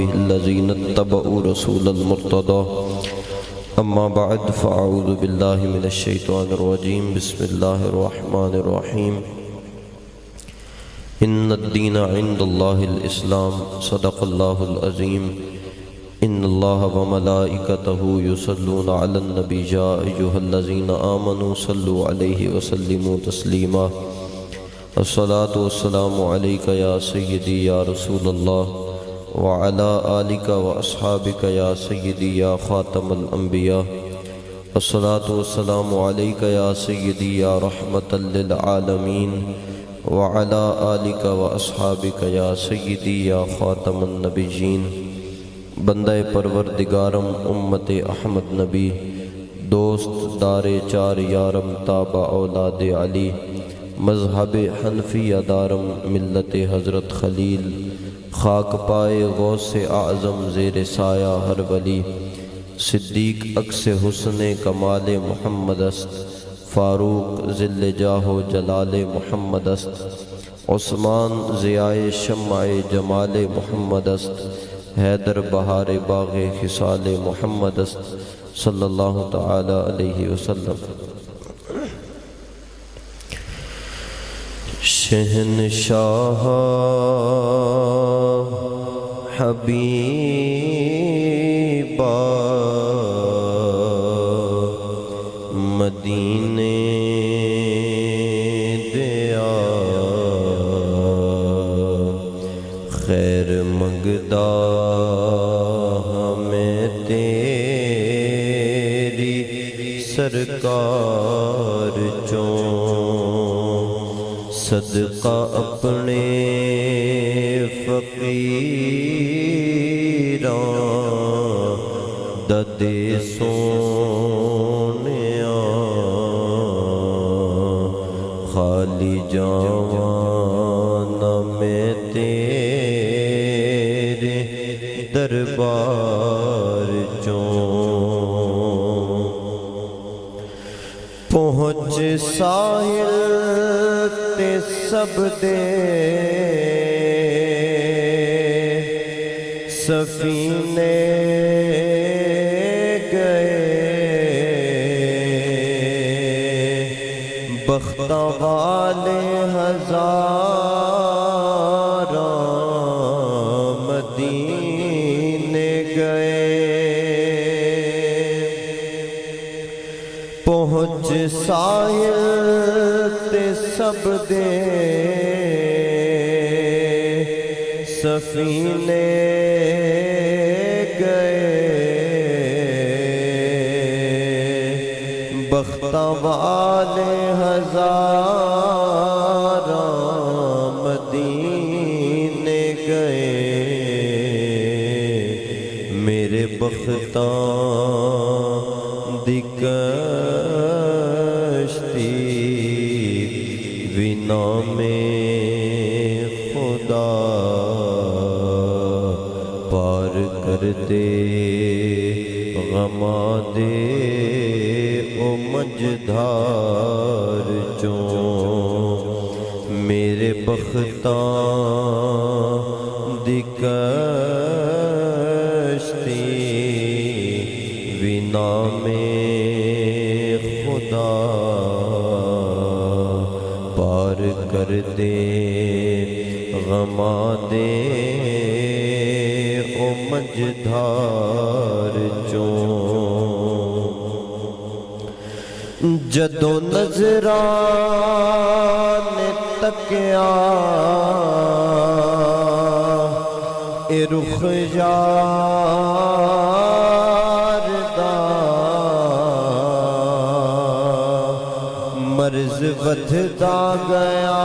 وأصحابه الذين اتبعوا رسول المرتضى أما بعد فأعوذ بالله من الشيطان الرجيم بسم الله الرحمن الرحيم إن الدين عند الله الإسلام صدق الله العظيم إن الله وملائكته يصلون على النبي يا أيها الذين آمنوا صلوا عليه وسلموا تسليما الصلاة والسلام عليك يا سيدي يا رسول الله وعلى آلك وأصحابك يا سيدي يا خاتم الأنبياء الصلاة والسلام عليك يا سيدي يا رحمة للعالمين وعلى آلك وأصحابك يا سيدي يا خاتم النبيين بندہ پروردگارم امت احمد نبی دوست دار چار یارم تابع اولاد علی مذہب حنفیہ دارم ملت حضرت خلیل خاک پائے غوث اعظم زیر سایہ ہر ولی صدیق عکس حسن کمال محمد است فاروق ذل جاہ و جلال محمد است عثمان ضیاء شمع جمال محمد است حیدر بہار باغ خصال محمد است صلی اللہ تعالی علیہ وسلم شہنشاہ حبیبا مدینے دیا خیر منگدا ہمیں تیری سرکار چوں صدقہ اپنے فقیراں ددے سونیاں خالی جاوانا میں تیرے دربار چوں پہنچ ساحل تے سب دے سفینے گئے بختہ والے ہزاراں مدینے گئے پہنچ ساحل تے سب دے سفینے گئے بختہ والے ہزاراں مدینے گئے میرے بختاں دی کشتی وینا میں خدا پار کر دے غما دے او مجدھار چوں میرے بختاں دی کشتی وینا میں خدا پار کر دے غما دے او مجدھار چوں جدو نظران تکیا اے رخ یار دا مرض ودھدا گیا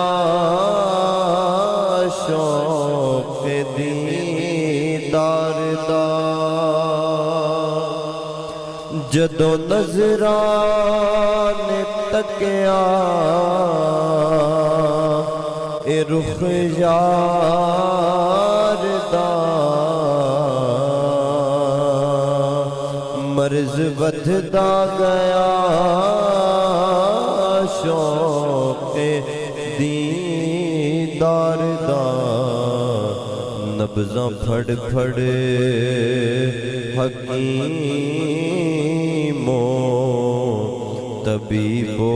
شوق دیدار دا جدو نظران تکیا اے رخ یار دا مرض ودھدا گیا شوق دیدار دا نبضاں پھڑ پھڑ حکیمو طبیبو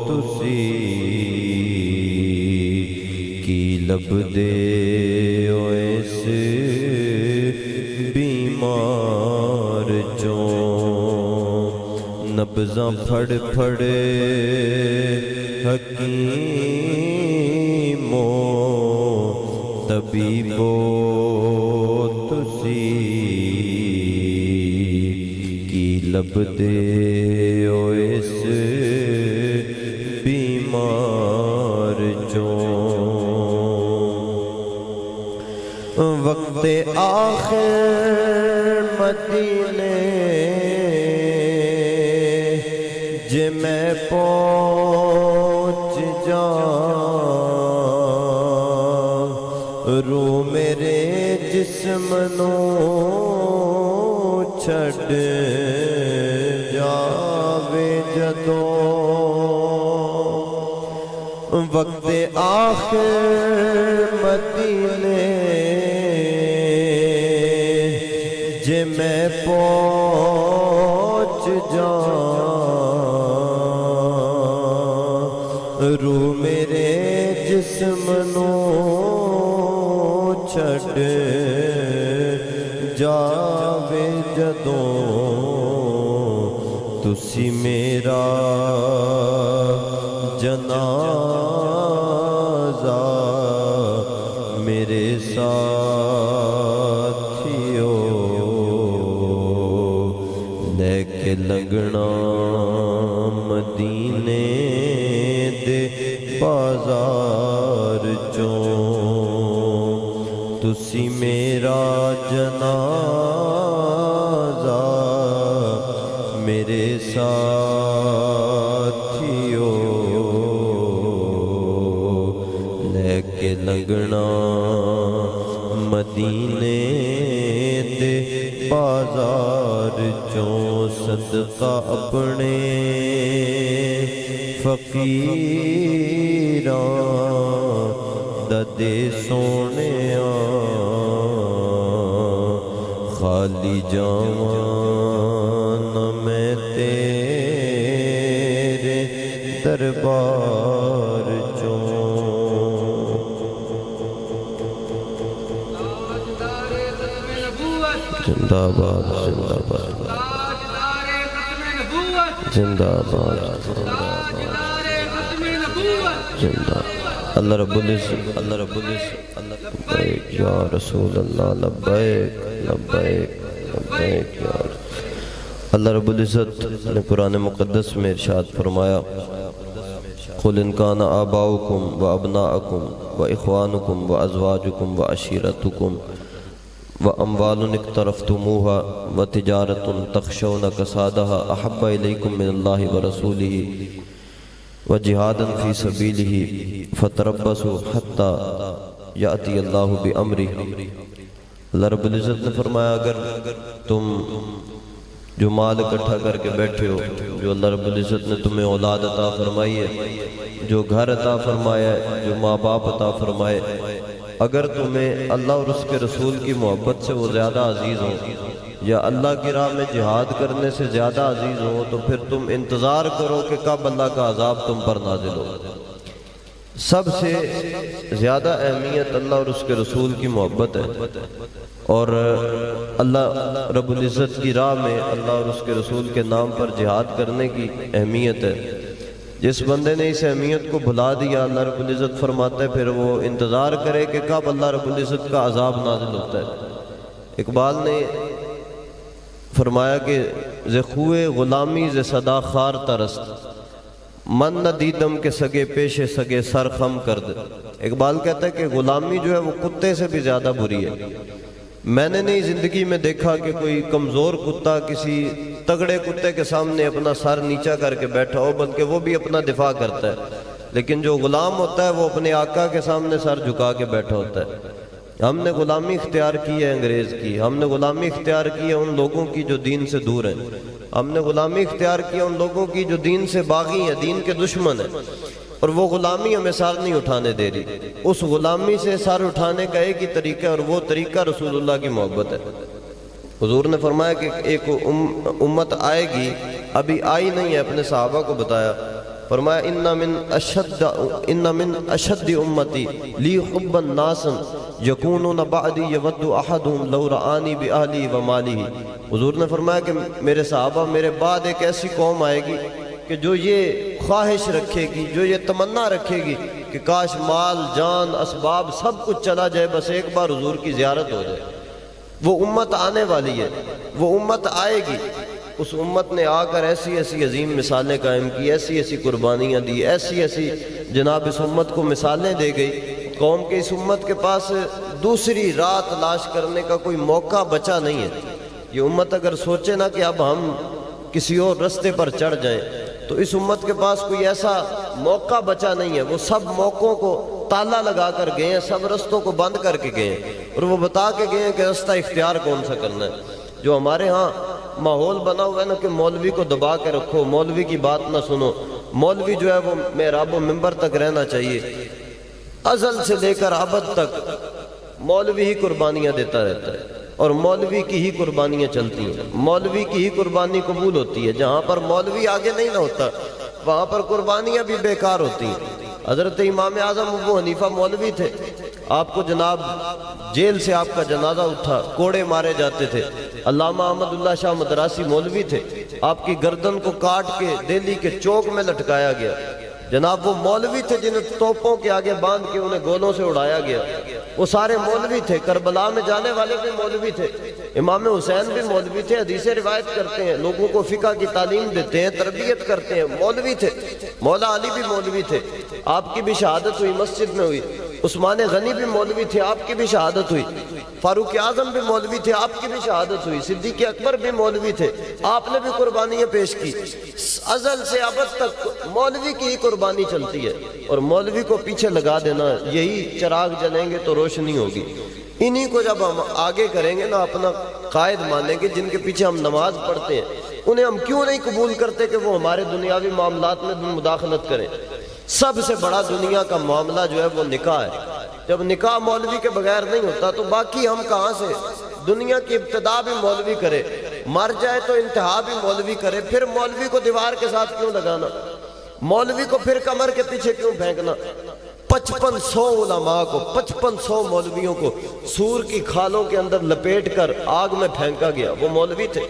تسی کی لب دے اس بیمار چوں نبضاں پھڑ پھڑ حکیمو طبیبو تسی کی لب دے اس بیمار چوں وقت آخر مدینے جے میں پہنچ جاؤں رو میرے جسم نو چھڈ جاوے جدوں وقت آخر مدینے جے میں پہنچ جاؤں رو میرے جسم نو چھڈ جاوے جدوں تسی میرا جنازہ میرے ساتھیو لے کے لگنا مدینے دے بازار چوں تسی میرا جنازہ میرے ساتھیو لے کے لگنا مدینے دے بازار چوں صدقہ اپنے فقیراں دا دے سونیاں خالی جاواں نہ میں تیرے دربار چوں زندہ باد زندہ باد زندہ باد زندہ اللہ رب العزت اللہ رب العزت لبیک یا رسول اللہ لبیک لبیک لبیک یا رسول اللہ رب العزت نے قرآن مقدس میں ارشاد فرمایا قل ان کان آباؤکم و ابناءکم و اخوانکم و ازواجکم و عشیرتکم وَأَمْوَالٌ اقْتَرَفْتُمُوهَا وَتِجَارَةٌ تَخْشَوْنَ كَسَادَهَا أَحَبَّ إِلَيْكُم مِّنَ اللَّهِ وَرَسُولِهِ وَجِهَادًا فِي سَبِيلِهِ فَتَرَبَّصُوا حَتَّى يَأْتِيَ اللَّهُ بِأَمْرِهِ اللہ رب العزت نے فرمایا اگر تم جو مال اکٹھا کر کے بیٹھے ہو جو اللہ رب العزت نے تمہیں اولاد عطا فرمائی ہے جو گھر عطا فرمایا ہے جو ماں باپ عطا فرمائے اگر تمہیں اللہ اور اس کے رسول کی محبت سے وہ زیادہ عزیز ہوں یا اللہ کی راہ میں جہاد کرنے سے زیادہ عزیز ہوں تو پھر تم انتظار کرو کہ کب اللہ کا عذاب تم پر نازل ہو سب سے زیادہ اہمیت اللہ اور اس کے رسول کی محبت ہے اور اللہ رب العزت کی راہ میں اللہ اور اس کے رسول کے نام پر جہاد کرنے کی اہمیت ہے جس بندے نے اس اہمیت کو بھلا دیا اللہ رب العزت فرماتا ہے پھر وہ انتظار کرے کہ کب اللہ رب العزت کا عذاب نازل ہوتا ہے اقبال نے فرمایا کہ ز خوئے غلامی ز صدا خار ترست من نہ دیدم کے سگے پیشے سگے سر خم کر دے اقبال کہتا ہے کہ غلامی جو ہے وہ کتے سے بھی زیادہ بری ہے میں نے نہیں زندگی میں دیکھا کہ کوئی کمزور کتا کسی تگڑے کتے کے سامنے اپنا سر نیچا کر کے بیٹھا ہو بلکہ وہ بھی اپنا دفاع کرتا ہے لیکن جو غلام ہوتا ہے وہ اپنے آقا کے سامنے سر جھکا کے بیٹھا ہوتا ہے ہم نے غلامی اختیار کی ہے انگریز کی ہم نے غلامی اختیار کی ہے ان لوگوں کی جو دین سے دور ہیں ہم نے غلامی اختیار کی ہے ان لوگوں کی جو دین سے باغی ہیں دین کے دشمن ہیں اور وہ غلامی ہمیں سر نہیں اٹھانے دے رہی. اس غلامی سے سر اٹھانے کا ایک ہی طریقہ ہے اور وہ طریقہ رسول اللہ کی محبت ہے. حضور نے فرمایا کہ ایک امت آئے گی، ابھی آئی نہیں ہے، اپنے صحابہ کو بتایا، فرمایا ان من اشد امتی لی حبا ناسا یکونون بعدی یود احدهم لو رآنی باہلی و مالی. حضور نے فرمایا کہ میرے صحابہ، میرے بعد ایک ایسی قوم آئے گی کہ جو یہ خواہش رکھے گی، جو یہ تمنا رکھے گی کہ کاش مال جان اسباب سب کچھ چلا جائے، بس ایک بار حضور کی زیارت ہو جائے. وہ امت آنے والی ہے، وہ امت آئے گی. اس امت نے آ کر ایسی ایسی عظیم مثالیں قائم کی، ایسی ایسی قربانیاں دی، ایسی ایسی جناب اس امت کو مثالیں دے گئی. قوم کے اس امت کے پاس دوسری راہ تلاش کرنے کا کوئی موقع بچا نہیں ہے. یہ امت اگر سوچے نا کہ اب ہم کسی اور رستے پر چڑھ جائیں، تو اس امت کے پاس کوئی ایسا موقع بچا نہیں ہے. وہ سب موقعوں کو تالا لگا کر گئے ہیں، سب رستوں کو بند کر کے گئے ہیں، اور وہ بتا کے گئے ہیں کہ رستہ اختیار کون سا کرنا ہے. جو ہمارے ہاں ماحول بنا ہوا ہے نا کہ مولوی کو دبا کے رکھو، مولوی کی بات نہ سنو، مولوی جو ہے وہ محراب و منبر تک رہنا چاہیے، ازل سے لے کر ابد تک مولوی ہی قربانیاں دیتا رہتا ہے اور مولوی کی ہی قربانیاں چلتی ہیں. مولوی کی ہی قربانی قبول ہوتی ہے. جہاں پر مولوی آگے نہیں نہ ہوتا وہاں پر قربانیاں بھی بیکار ہوتی ہیں. حضرت امام اعظم ابو حنیفہ مولوی تھے، آپ کو جناب جیل سے آپ کا جنازہ اٹھا، کوڑے مارے جاتے تھے. علامہ احمد اللہ شاہ مدراسی مولوی تھے، آپ کی گردن کو کاٹ کے دہلی کے چوک میں لٹکایا گیا. جناب وہ مولوی تھے جنہیں توپوں کے آگے باندھ کے انہیں گولوں سے اڑایا گیا. وہ سارے مولوی تھے. کربلا میں جانے والے بھی مولوی تھے. امام حسین بھی مولوی تھے، حدیثیں روایت کرتے ہیں، لوگوں کو فقہ کی تعلیم دیتے ہیں، تربیت کرتے ہیں، مولوی تھے. مولا علی بھی مولوی تھے، آپ کی بھی شہادت ہوئی، مسجد میں ہوئی. عثمان غنی بھی مولوی تھے، آپ کی بھی شہادت ہوئی. فاروق اعظم بھی مولوی تھے، آپ کی بھی شہادت ہوئی. صدیق اکبر بھی مولوی تھے، آپ نے بھی قربانیاں پیش کی. ازل سے ابد تک مولوی کی ہی قربانی چلتی ہے، اور مولوی کو پیچھے لگا دینا، یہی چراغ جلیں گے تو روشنی ہوگی. انہی کو جب ہم آگے کریں گے نا، اپنا قائد مانیں گے، جن کے پیچھے ہم نماز پڑھتے ہیں، انہیں ہم کیوں نہیں قبول کرتے کہ وہ ہمارے دنیاوی معاملات میں بھی مداخلت کریں. سب سے بڑا دنیا کا معاملہ جو ہے وہ نکاح ہے. جب نکاح مولوی کے بغیر نہیں ہوتا تو باقی ہم کہاں سے؟ دنیا کی ابتدا بھی مولوی کرے، مر جائے تو انتہا بھی مولوی کرے. پھر مولوی کو دیوار کے ساتھ کیوں لگانا؟ مولوی کو پھر کمر کے پیچھے کیوں پھینکنا؟ 5500 علماء کو، 5500 مولویوں کو سور کی کھالوں کے اندر لپیٹ کر آگ میں پھینکا گیا. وہ مولوی تھے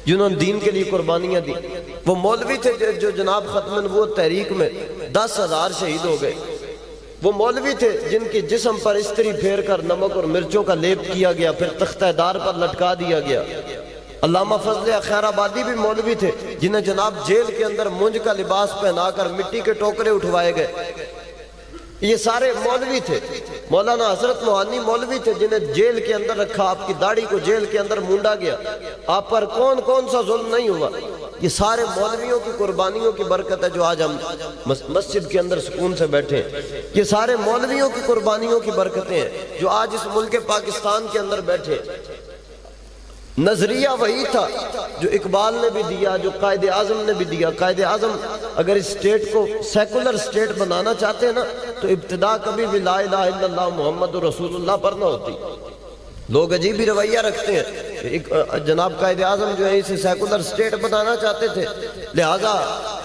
جنہوں نے دین کے لیے قربانیاں دی. وہ مولوی تھے جو جناب ختم نبوت تحریک میں 10,000 شہید ہو گئے. وہ مولوی تھے جن کی جسم پر استری پھیر کر نمک اور مرچوں کا لیپ کیا گیا، پھر تختہ دار پر لٹکا دیا گیا. علامہ فضل خیر آبادی بھی مولوی تھے جنہیں جناب جیل کے اندر مونج کا لباس پہنا کر مٹی کے ٹوکرے اٹھوائے گئے. یہ سارے مولوی تھے. مولانا حضرت موہانی مولوی تھے جنہیں جیل کے اندر رکھا، آپ کی داڑھی کو جیل کے اندر مونڈا گیا، آپ پر کون کون سا ظلم نہیں ہوا. یہ سارے مولویوں کی قربانیوں کی برکت ہے جو آج ہم مسجد کے اندر سکون سے بیٹھے ہیں. یہ سارے مولویوں کی قربانیوں کی برکتیں ہیں جو آج اس ملک پاکستان کے اندر بیٹھے ہیں. نظریہ وہی تھا جو اقبال نے بھی دیا، جو قائد اعظم نے بھی دیا. قائد اعظم اگر اس اسٹیٹ کو سیکولر اسٹیٹ بنانا چاہتے ہیں نا تو ابتدا کبھی بھی لا الہ الا اللہ محمد رسول اللہ پر نہ ہوتی. لوگ عجیب ہی رویہ رکھتے ہیں. جناب قائد اعظم جو ہے اسے سیکولر اسٹیٹ بنانا چاہتے تھے، لہذا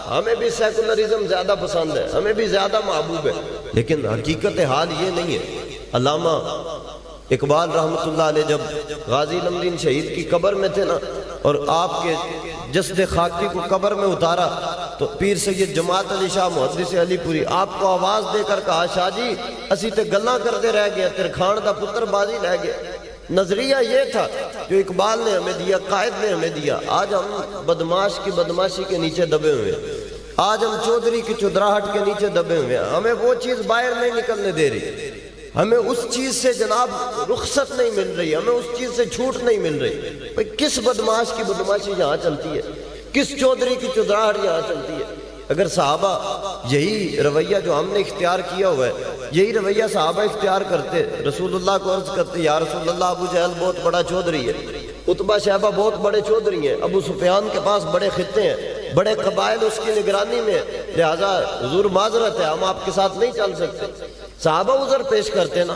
ہمیں بھی سیکولرزم زیادہ پسند ہے، ہمیں بھی زیادہ محبوب ہے. لیکن حقیقت حال یہ نہیں ہے. علامہ اقبال رحمۃ اللہ علیہ جب غازی نمرین شہید کی قبر میں تھے نا اور آپ کے جسد خاکی کو قبر میں اتارا تو پیر سید جماعت علی شاہ محدث علی پوری آپ کو آواز دے کر کہا، شاہ جی اسی تے گلاں کردے رہ گیا، ترکھان دا پتر بازی رہ گیا. نظریہ یہ تھا جو اقبال نے ہمیں دیا، قائد نے ہمیں دیا. آج ہم بدماش کی بدماشی کے نیچے دبے ہوئے ہیں، آج ہم چودھری کی چودراہٹ کے نیچے دبے ہوئے ہیں. ہمیں وہ چیز باہر نہیں نکلنے دے رہی، ہمیں اس چیز سے جناب رخصت نہیں مل رہی، ہمیں اس چیز سے چھوٹ نہیں مل رہی. کس بدماش کی بدماشی یہاں چلتی ہے، کس چودھری کی چودراہٹ یہاں چلتی ہے. اگر صحابہ یہی رویہ جو ہم نے اختیار کیا ہوا ہے، یہی رویہ صحابہ اختیار کرتے، رسول اللہ کو عرض کرتے، یا رسول اللہ ابو جہل بہت بڑا چودھری ہے، عتبہ شیبہ بہت بڑے چودھری ہیں، ابو سفیان کے پاس بڑے خطے ہیں، بڑے قبائل اس کی نگرانی میں ہیں، لہٰذا حضور معذرت ہے، ہم آپ کے ساتھ نہیں چل سکتے۔ صحابہ عذر پیش کرتے نا،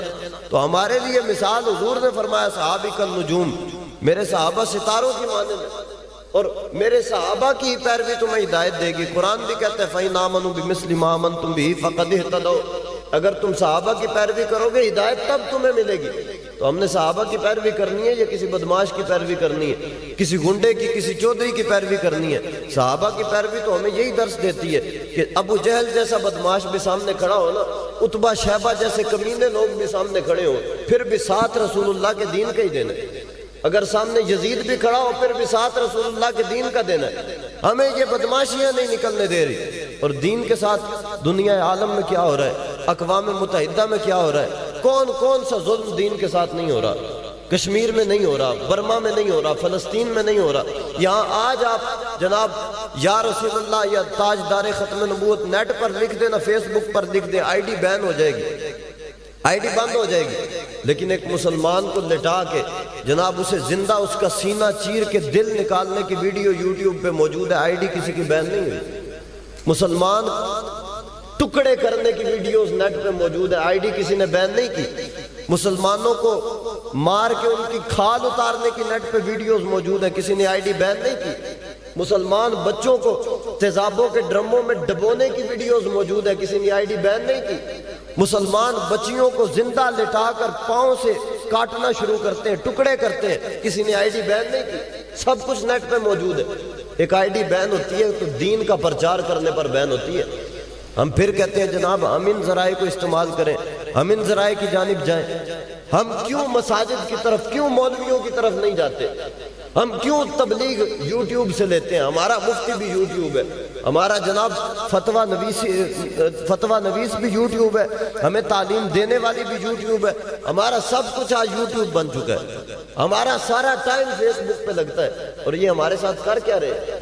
تو ہمارے لیے مثال حضور نے فرمایا صحابی کالنجوم، میرے صحابہ ستاروں کی مانند ہیں، اور میرے صحابہ کی پیروی تمہیں ہدایت دے گی۔ قرآن بھی کہتا ہے فَإِنْ آمَنُوا بِمِثْلِ مَا آمَنْتُمْ بِهِ فَقَدِ اهْتَدَوْا، اگر تم صحابہ کی پیروی کرو گے ہدایت تب تمہیں ملے گی۔ تو ہم نے صحابہ کی پیروی کرنی ہے یا کسی بدماش کی پیروی کرنی ہے، کسی گنڈے کی، کسی چودھری کی پیروی کرنی ہے؟ صحابہ کی پیروی تو ہمیں یہی درس دیتی ہے کہ ابو جہل جیسا بدماش بھی سامنے کھڑا ہو نا، عتبہ شیبہ جیسے کمینے لوگ بھی سامنے کھڑے ہوں، پھر بھی ساتھ رسول اللہ کے دین کا ہی دینا ہے۔ اگر سامنے یزید بھی کھڑا ہو پھر بھی ساتھ رسول اللہ کے دین کا دینا ہے۔ ہمیں یہ بدماشیاں نہیں نکلنے دے رہی، اور دین کے ساتھ دنیا عالم میں کیا ہو رہا ہے، اقوام متحدہ میں کیا ہو رہا ہے، کون کون سا ظلم دین کے ساتھ نہیں ہو رہا۔ کشمیر میں نہیں ہو رہا، برما میں نہیں ہو رہا، فلسطین میں نہیں ہو رہا۔ یہاں آج آپ جناب یا رسول اللہ یا تاجدار ختم نبوت نیٹ پر لکھ دیں نا، فیس بک پر لکھ دیں، آئی ڈی بین ہو جائے گی، آئی ڈی بند ہو جائے گی۔ لیکن ایک مسلمان کو لٹا کے جناب اسے زندہ اس کا سینہ چیر کے دل نکالنے کی ویڈیو یوٹیوب پہ موجود ہے، آئی ڈی کسی کی بین نہیں ہوئی۔ مسلمان ٹکڑے کرنے کی ویڈیوز نیٹ پہ موجود ہے، آئی ڈی کسی نے بین نہیں کی۔ مسلمانوں کو مار کے ان کی کھال اتارنے کی نیٹ پہ ویڈیوز موجود ہے، کسی نے آئی ڈی بین نہیں کی۔ مسلمان بچوں کو تیزابوں کے ڈرموں میں ڈبونے کی ویڈیوز موجود ہے، کسی نے آئی ڈی بین نہیں کی۔ مسلمان بچیوں کو زندہ لٹا کر پاؤں سے کاٹنا شروع کرتے ہیں، ٹکڑے کرتے ہیں، کسی نے آئی ڈی بین نہیں کی۔ سب کچھ نیٹ پہ موجود ہے۔ ایک آئی ڈی بین ہوتی ہے تو دین کا پرچار کرنے پر بین ہوتی ہے۔ ہم پھر کہتے ہیں جناب ہم ان ذرائع کو استعمال کریں، ہم ان ذرائع کی جانب جائیں۔ ہم کیوں مساجد کی طرف، کیوں مولویوں کی طرف نہیں جاتے؟ ہم کیوں تبلیغ یوٹیوب سے لیتے ہیں؟ ہمارا مفتی بھی یوٹیوب ہے، ہمارا جناب فتویٰ نویس بھی یوٹیوب ہے، ہمیں تعلیم دینے والی بھی یوٹیوب ہے، ہمارا سب کچھ آج یوٹیوب بن چکا ہے، ہمارا سارا ٹائم فیس بک پہ لگتا ہے۔ اور یہ ہمارے ساتھ کر کیا رہے ہیں؟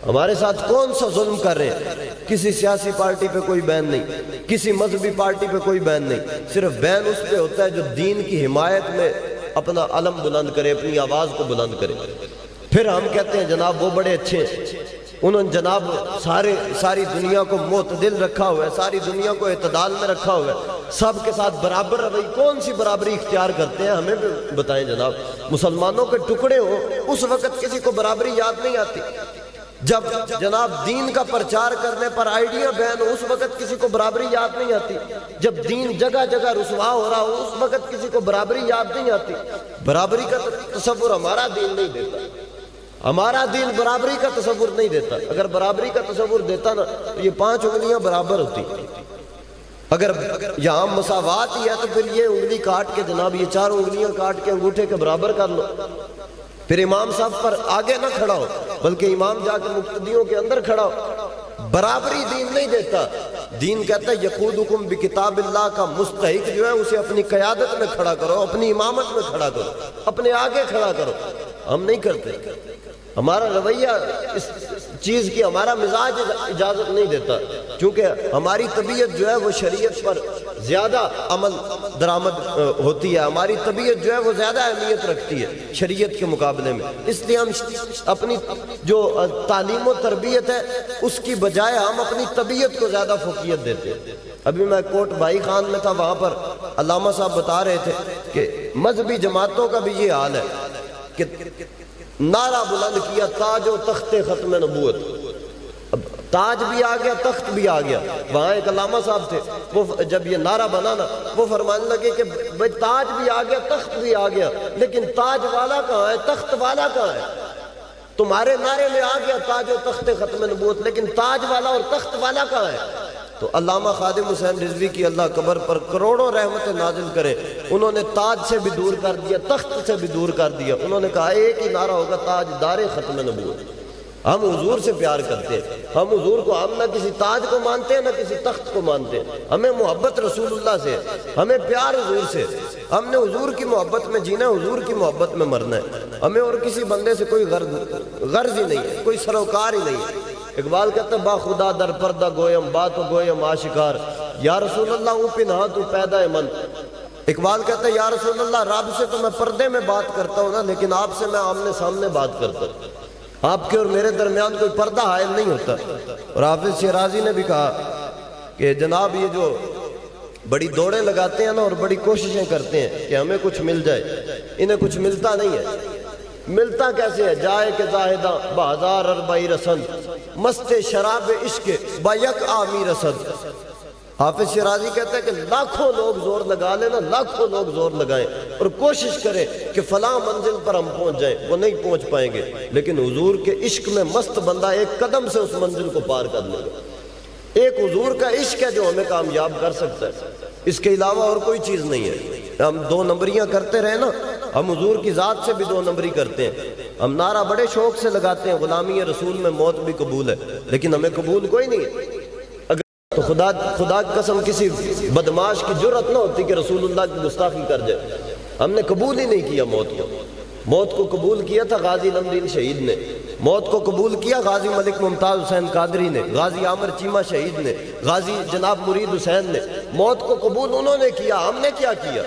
ہمارے ساتھ کون سا ظلم کر رہے ہیں؟ کسی سیاسی پارٹی پہ کوئی بین نہیں، کسی مذہبی پارٹی پہ کوئی بین نہیں، صرف بین اس پہ ہوتا ہے جو دین کی حمایت میں اپنا علم بلند کرے، اپنی آواز کو بلند کرے۔ پھر ہم کہتے ہیں جناب وہ بڑے اچھے ہیں، انہوں نے جناب ساری دنیا کو معتدل رکھا ہوا ہے، ساری دنیا کو اعتدال میں رکھا ہوا ہے، سب کے ساتھ برابر روی۔ کون سی برابری اختیار کرتے ہیں ہمیں بھی بتائیں جناب۔ مسلمانوں کے ٹکڑے ہوں اس وقت کسی کو برابری یاد نہیں آتی، جب جناب دین کا پرچار کرنے پر آئیڈیا بین ہو اس وقت کسی کو برابری یاد نہیں آتی، جب دین جگہ جگہ رسوا ہو رہا ہو اس وقت کسی کو برابری یاد نہیں آتی۔ برابری کا تصور ہمارا دین نہیں دیتا، ہمارا دین برابری کا تصور نہیں دیتا۔ اگر برابری کا تصور دیتا نا تو یہ 5 انگلیاں برابر ہوتی، اگر یہاں مساوات ہی ہے تو پھر یہ انگلی کاٹ کے جناب یہ 4 انگلیاں کاٹ کے انگوٹھے کے برابر کر لو، پھر امام صاحب پر آگے نہ کھڑا ہو بلکہ امام جا کے مقتدیوں کے اندر کھڑا ہو۔ برابری دین نہیں دیتا، دین کہتا ہے یقودکم بکتاب اللہ کا مستحق جو ہے اسے اپنی قیادت میں کھڑا کرو، اپنی امامت میں کھڑا کرو، اپنے آگے کھڑا کرو۔ ہم نہیں کرتے، ہمارا رویہ اس چیز کی، ہمارا مزاج اجازت نہیں دیتا، چونکہ ہماری طبیعت جو ہے وہ شریعت پر زیادہ عمل درآمد ہوتی ہے، ہماری طبیعت جو ہے وہ زیادہ اہمیت رکھتی ہے شریعت کے مقابلے میں، اس لیے ہم اپنی جو تعلیم و تربیت ہے اس کی بجائے ہم اپنی طبیعت کو زیادہ فوقیت دیتے ہیں۔ ابھی میں کوٹ بھائی خان میں تھا، وہاں پر علامہ صاحب بتا رہے تھے کہ مذہبی جماعتوں کا بھی یہ حال ہے کہ نعرہ بلند کیا تاج و تخت ختم نبوت، اب تاج بھی آ گیا تخت بھی آ گیا۔ وہاں ایک علامہ صاحب تھے، وہ جب یہ نعرہ بنا نا وہ فرمانے لگے کہ بھئی تاج بھی آ گیا تخت بھی آ گیا، لیکن تاج والا کہاں ہے، تخت والا کہاں ہے؟ تمہارے نعرے میں آ گیا تاج و تخت ختم نبوت، لیکن تاج والا اور تخت والا کہاں ہے؟ تو علامہ خادم حسین رضوی کی اللہ قبر پر کروڑوں رحمتیں نازل کرے، انہوں نے تاج سے بھی دور کر دیا، تخت سے بھی دور کر دیا۔ انہوں نے کہا ایک ہی نعرہ ہوگا، تاج دار ختم نبوت۔ ہم حضور سے پیار کرتے ہیں، ہم حضور کو، ہم نہ کسی تاج کو مانتے ہیں نہ کسی تخت کو مانتے ہیں، ہمیں محبت رسول اللہ سے، ہمیں پیار حضور سے، ہم نے حضور کی محبت میں جینا ہے، حضور کی محبت میں مرنا ہے، ہمیں اور کسی بندے سے کوئی غرض ہی نہیں ہے، کوئی سروکار ہی نہیں ہے۔ اقبال کہتا ہے با خدا در پردہ گویم بات و گویم آشکار، یا رسول اللہ او پنہا تو پیدا من۔ اقبال کہتا ہے یا رسول اللہ رب سے تو میں پردے میں بات کرتا ہوں نا، لیکن آپ سے میں آمنے سامنے بات کرتا ہوں۔ آپ کے اور میرے درمیان کوئی پردہ حائل نہیں ہوتا۔ اور حافظ شیرازی نے بھی کہا کہ جناب یہ جو بڑی دوڑیں لگاتے ہیں نا اور بڑی کوششیں کرتے ہیں کہ ہمیں کچھ مل جائے، انہیں کچھ ملتا نہیں ہے۔ ملتا کیسے ہے؟ جائے کہ زاہدہ بہزار اربعی رسند، مست شراب عشق با یک آمی رسد۔ حافظ شیرازی کہتا ہے کہ لاکھوں لوگ زور لگا لیں نا، لاکھوں لوگ زور لگائیں اور کوشش کریں کہ فلاں منزل پر ہم پہنچ جائیں، وہ نہیں پہنچ پائیں گے، لیکن حضور کے عشق میں مست بندہ ایک قدم سے اس منزل کو پار کر لے گا۔ ایک حضور کا عشق ہے جو ہمیں کامیاب کر سکتا ہے، اس کے علاوہ اور کوئی چیز نہیں ہے۔ ہم دو نمبریاں کرتے رہے نا، ہم حضور کی ذات سے بھی دو نمبری کرتے ہیں۔ ہم نعرہ بڑے شوق سے لگاتے ہیں غلامی رسول میں موت بھی قبول ہے، لیکن ہمیں قبول کوئی نہیں ہے۔ اگر تو خدا کی قسم کسی بدماش کی جرأت نہ ہوتی کہ رسول اللہ کی گستاخی کر جائے۔ ہم نے قبول ہی نہیں کیا موت کو۔ موت کو قبول کیا تھا غازی علمدین شہید نے، موت کو قبول کیا غازی ملک ممتاز حسین قادری نے، غازی عامر چیمہ شہید نے، غازی جناب مرید حسین نے۔ موت کو قبول انہوں نے کیا، ہم نے کیا کیا؟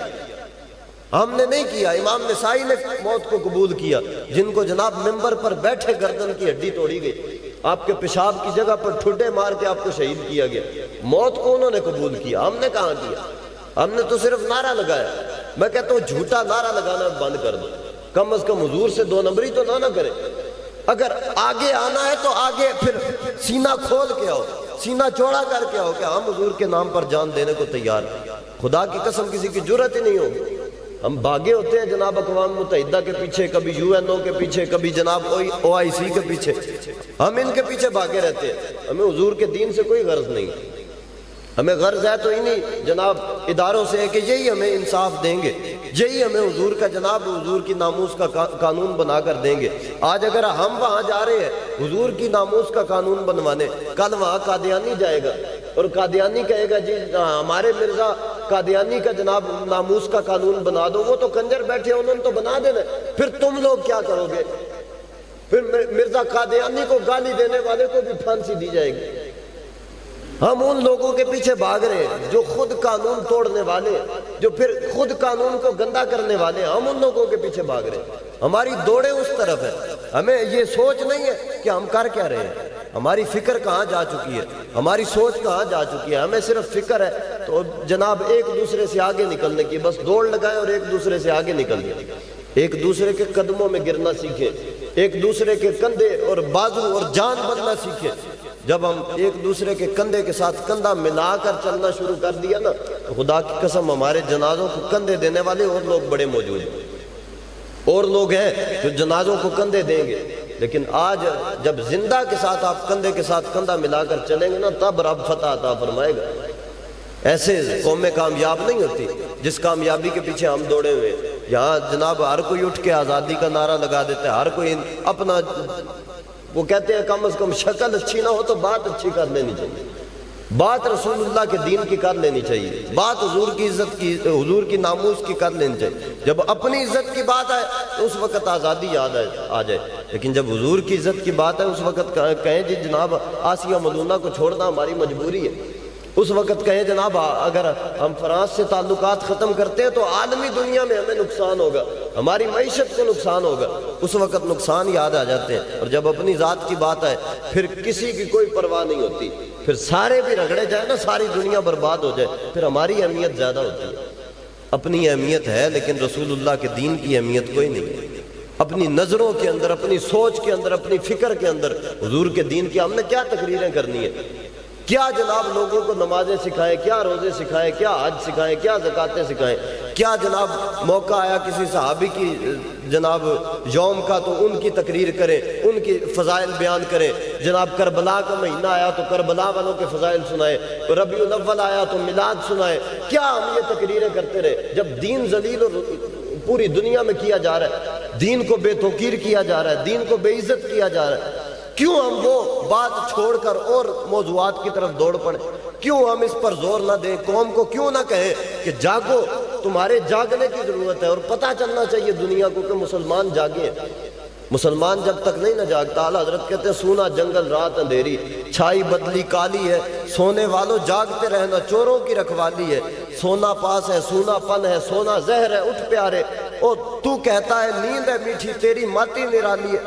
ہم نے نہیں کیا۔ امام نسائی نے موت کو قبول کیا، جن کو جناب ممبر پر بیٹھے گردن کی ہڈی توڑی گئی، آپ کے پیشاب کی جگہ پر ٹھڈے مار کے آپ کو شہید کیا گیا۔ موت کو انہوں نے قبول کیا، ہم نے کہاں کیا؟ ہم نے تو صرف نعرہ لگایا۔ میں کہتا ہوں جھوٹا نعرہ لگانا بند کر دو، کم از کم حضور سے دو نمبری تو نہ کرے۔ اگر آگے آنا ہے تو آگے پھر سینہ کھول کے آؤ، سینہ چوڑا کر کے آؤ کہ ہم حضور کے نام پر جان دینے کو تیار ہیں۔ خدا کی قسم کسی کی جرأت ہی نہیں ہوگی۔ ہم بھاگے ہوتے ہیں جناب اقوام متحدہ کے پیچھے، کبھی UN کے پیچھے، کبھی جناب OIC کے پیچھے، ہم ان کے پیچھے بھاگے رہتے ہیں۔ ہمیں حضور کے دین سے کوئی غرض نہیں، ہمیں غرض ہے تو انہی جناب اداروں سے ہے کہ یہی ہمیں انصاف دیں گے، یہی ہمیں حضور کا جناب حضور کی ناموس کا قانون بنا کر دیں گے۔ آج اگر ہم وہاں جا رہے ہیں حضور کی ناموس کا قانون بنوانے، کل وہاں قادیانی جائے گا اور قادیانی کہے گا جی ہمارے مرزا قادیانی کا جناب ناموس کا قانون بنا دو۔ وہ تو کنجر بیٹھے انہوں نے تو بنا دینا، پھر تم لوگ کیا کرو گے؟ پھر مرزا قادیانی کو گالی دینے والے کو بھی پھانسی دی جائے گی۔ ہم ان لوگوں کے پیچھے بھاگ رہے ہیں جو خود قانون توڑنے والے، جو پھر خود قانون کو گندا کرنے والے، ہم ان لوگوں کے پیچھے بھاگ رہے ہیں۔ ہماری دوڑیں اس طرف ہیں، ہمیں یہ سوچ نہیں ہے کہ ہم کر کیا رہے ہیں۔ ہماری فکر کہاں جا چکی ہے، ہماری سوچ کہاں جا چکی ہے۔ ہمیں صرف فکر ہے تو جناب ایک دوسرے سے آگے نکلنے کی، بس دوڑ لگائیں اور ایک دوسرے سے آگے نکل جائیں، ایک دوسرے کے قدموں میں گرنا سیکھیں، ایک دوسرے کے کندھے اور بازو اور جان بننا سیکھیں۔ جب ہم ایک دوسرے کے کندھے کے ساتھ کندھا ملا کر چلنا شروع کر دیا نا، تو خدا کی قسم ہمارے جنازوں کو کندھے دینے والے اور لوگ بڑے موجود ہیں، اور لوگ ہیں جو جنازوں کو کندھے دیں گے۔ لیکن آج جب زندہ کے ساتھ آپ کندھے کے ساتھ کندھا ملا کر چلیں گے نا، تب رب فتح عطا فرمائے گا۔ ایسے قومیں کامیاب نہیں ہوتی جس کامیابی کے پیچھے ہم دوڑے ہوئے ہیں۔ یہاں جناب ہر کوئی اٹھ کے آزادی کا نعرہ لگا دیتا ہے، ہر کوئی اپنا، وہ کہتے ہیں کم از کم شکل اچھی نہ ہو تو بات اچھی کر لینی چاہیے، بات رسول اللہ کے دین کی کر لینی چاہیے، بات حضور کی عزت کی، حضور کی ناموس کی کر لینی چاہیے۔ جب اپنی عزت کی بات آئے تو اس وقت آزادی یاد آ جائے، لیکن جب حضور کی عزت کی بات ہے اس وقت کہیں جی جناب آسیہ مدونہ کو چھوڑنا ہماری مجبوری ہے، اس وقت کہیں جناب اگر ہم فرانس سے تعلقات ختم کرتے ہیں تو عالمی دنیا میں ہمیں نقصان ہوگا، ہماری معیشت کو نقصان ہوگا، اس وقت نقصان یاد آ جاتے ہیں۔ اور جب اپنی ذات کی بات آئے پھر کسی کی کوئی پرواہ نہیں ہوتی، پھر سارے بھی رگڑے جائیں نا، ساری دنیا برباد ہو جائے، پھر ہماری اہمیت زیادہ ہوتی ہے۔ اپنی اہمیت ہے لیکن رسول اللہ کے دین کی اہمیت کوئی نہیں ہے۔ اپنی نظروں کے اندر، اپنی سوچ کے اندر، اپنی فکر کے اندر حضور کے دین کی ہم نے کیا تقریریں کرنی ہے؟ کیا جناب لوگوں کو نمازیں سکھائیں، کیا روزے سکھائیں، کیا حج سکھائیں، کیا زکاتیں سکھائیں؟ کیا جناب موقع آیا کسی صحابی کی جناب یوم کا تو ان کی تقریر کریں، ان کی فضائل بیان کریں؟ جناب کربلا کا مہینہ آیا تو کربلا والوں کے فضائل سنائیں، ربیع الاول آیا تو میلاد سنائیں۔ کیا ہم یہ تقریریں کرتے رہے جب دین ذلیل اور پوری دنیا میں کیا جا رہا ہے، دین کو بے توقیر کیا جا رہا ہے، دین کو بے عزت کیا جا رہا ہے؟ کیوں ہم وہ بات چھوڑ کر اور موضوعات کی طرف دوڑ پڑیں؟ کیوں ہم اس پر زور نہ دیں؟ قوم کو کیوں نہ کہیں کہ جاگو، تمہارے جاگنے کی ضرورت ہے، اور پتہ چلنا چاہیے دنیا کو کہ مسلمان جاگے ہیں۔ مسلمان جب تک نہیں نہ جاگتا، اعلیٰ حضرت کہتے ہیں سونا جنگل رات اندھیری، چھائی بدلی کالی ہے، سونے والوں جاگتے رہنا چوروں کی رکھوالی ہے، سونا پاس ہے سونا پن ہے، سونا زہر ہے اٹھ پیارے، او تو کہتا ہے نیند ہے میٹھی تیری ماتی نرالی ہے.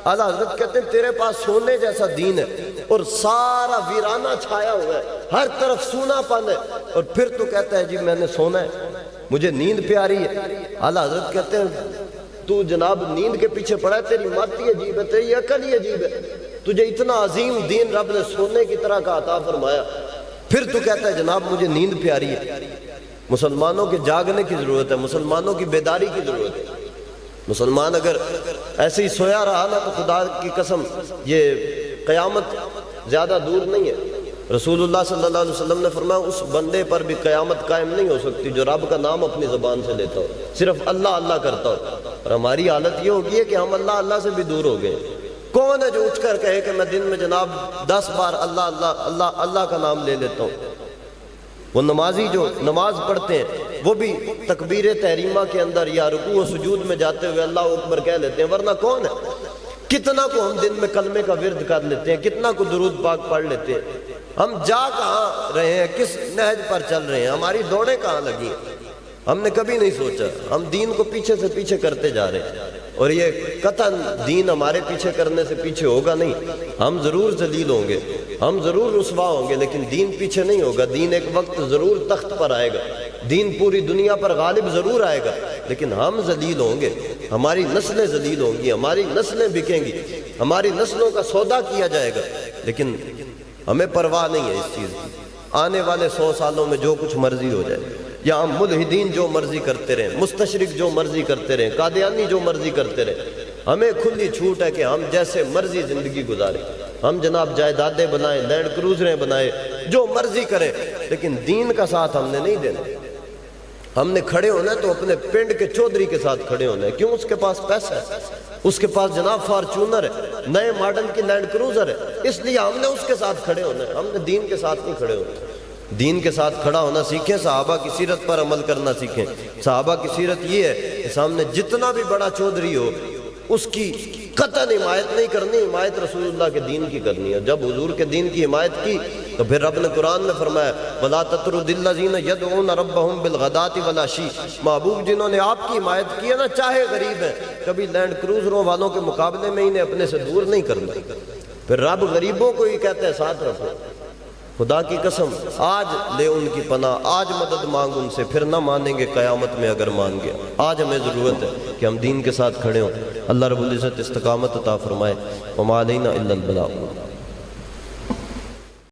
اعلیٰ حضرت کہتے ہیں تیرے پاس سونے جیسا دین ہے اور سارا ویرانہ چھایا ہوا ہے, ہر طرف سونا پن ہے, اور پھر تو کہتا ہے جی میں نے سونا ہے, مجھے نیند پیاری ہے. اعلیٰ حضرت کہتے ہیں تو جناب نیند کے پیچھے پڑا ہے, تیری ماتی عجیب ہے, تیری عقل ہی عجیب ہے, تجھے اتنا عظیم دین رب نے سونے کی طرح کا عطا فرمایا, پھر تو کہتا ہے جناب مجھے نیند پیاری ہے. مسلمانوں کے جاگنے کی ضرورت ہے, مسلمانوں کی بیداری کی ضرورت ہے. مسلمان اگر ایسے ہی سویا رہا نا تو خدا کی قسم یہ قیامت زیادہ دور نہیں ہے. رسول اللہ صلی اللہ علیہ وسلم نے فرمایا اس بندے پر بھی قیامت قائم نہیں ہو سکتی جو رب کا نام اپنی زبان سے لیتا ہو, صرف اللہ اللہ کرتا ہو. اور ہماری حالت یہ ہوگی ہے کہ ہم اللہ اللہ سے بھی دور ہو گئے. کون ہے جو اٹھ کر کہے کہ میں دن میں جناب 10 بار اللہ اللہ اللہ اللہ کا نام لے لیتا ہوں؟ وہ نمازی جو نماز پڑھتے ہیں وہ بھی تکبیر تحریمہ کے اندر یا رکوع و سجود میں جاتے ہوئے اللہ اکبر کہہ لیتے ہیں, ورنہ کون ہے؟ کتنا کو ہم دن میں کلمے کا ورد کر لیتے ہیں, کتنا کو درود پاک پڑھ لیتے ہیں. ہم جا کہاں رہے ہیں, کس نہج پر چل رہے ہیں, ہماری دوڑیں کہاں لگی ہیں؟ ہم نے کبھی نہیں سوچا. ہم دین کو پیچھے سے پیچھے کرتے جا رہے ہیں, اور یہ قطعاً دین ہمارے پیچھے کرنے سے پیچھے ہوگا نہیں. ہم ضرور ذلیل ہوں گے, ہم ضرور رسوا ہوں گے, لیکن دین پیچھے نہیں ہوگا. دین ایک وقت ضرور تخت پر آئے گا, دین پوری دنیا پر غالب ضرور آئے گا, لیکن ہم ذلیل ہوں گے, ہماری نسلیں ذلیل ہوں گی, ہماری نسلیں بکیں گی, ہماری نسلوں کا سودا کیا جائے گا. لیکن ہمیں پرواہ نہیں ہے اس چیز کی. آنے والے 100 سالوں میں جو کچھ مرضی ہو جائے, یا ہم ملحدین جو مرضی کرتے رہیں, مستشرق جو مرضی کرتے رہیں, قادیانی جو مرضی کرتے رہیں, ہمیں کھلی چھوٹ ہے کہ ہم جیسے مرضی زندگی گزاریں. ہم جناب جائیدادیں بنائیں, لینڈ کروزریں بنائیں, جو مرضی کریں, لیکن دین کا ساتھ ہم نے نہیں دینا. ہم نے کھڑے ہونا ہے تو اپنے پنڈ کے چودھری کے ساتھ کھڑے ہونا ہے. کیوں؟ اس کے پاس پیسہ ہے, اس کے پاس جناب فارچونر ہے, نئے ماڈل کی لینڈ کروزر ہے, اس لیے ہم نے اس کے ساتھ کھڑے ہونا ہے. ہم نے دین کے ساتھ نہیں کھڑے ہونا. دین کے ساتھ کھڑا ہونا سیکھیں, صحابہ کی سیرت پر عمل کرنا سیکھیں. صحابہ کی سیرت یہ ہے کہ سامنے جتنا بھی بڑا چودھری ہو اس کی قطعاً حمایت نہیں کرنی, حمایت رسول اللہ کے دین کی کرنی ہے. جب حضور کے دین کی حمایت کی تو پھر رب نے قرآن میں فرمایا وَلَا تَطْرُدِ الَّذِينَ يَدْعُونَ رَبَّهُمْ بِالْغَدَاةِ وَالْعَشِيِّ. محبوب جنہوں نے آپ کی حمایت کی ہے نا, چاہے غریب ہیں, کبھی لینڈ کروزروں والوں کے مقابلے میں انہیں اپنے سے دور نہیں کرنا. پھر رب غریبوں کو ہی کہتے ہیں ساتھ رکھو. خدا کی قسم آج لے ان کی پناہ, آج مدد مانگ ان سے, پھر نہ مانیں گے قیامت میں اگر مان گیا. آج ہمیں ضرورت ہے کہ ہم دین کے ساتھ کھڑے ہوں. اللہ رب العزت استقامت عطا فرمائے. وما علینا الا البلاغ.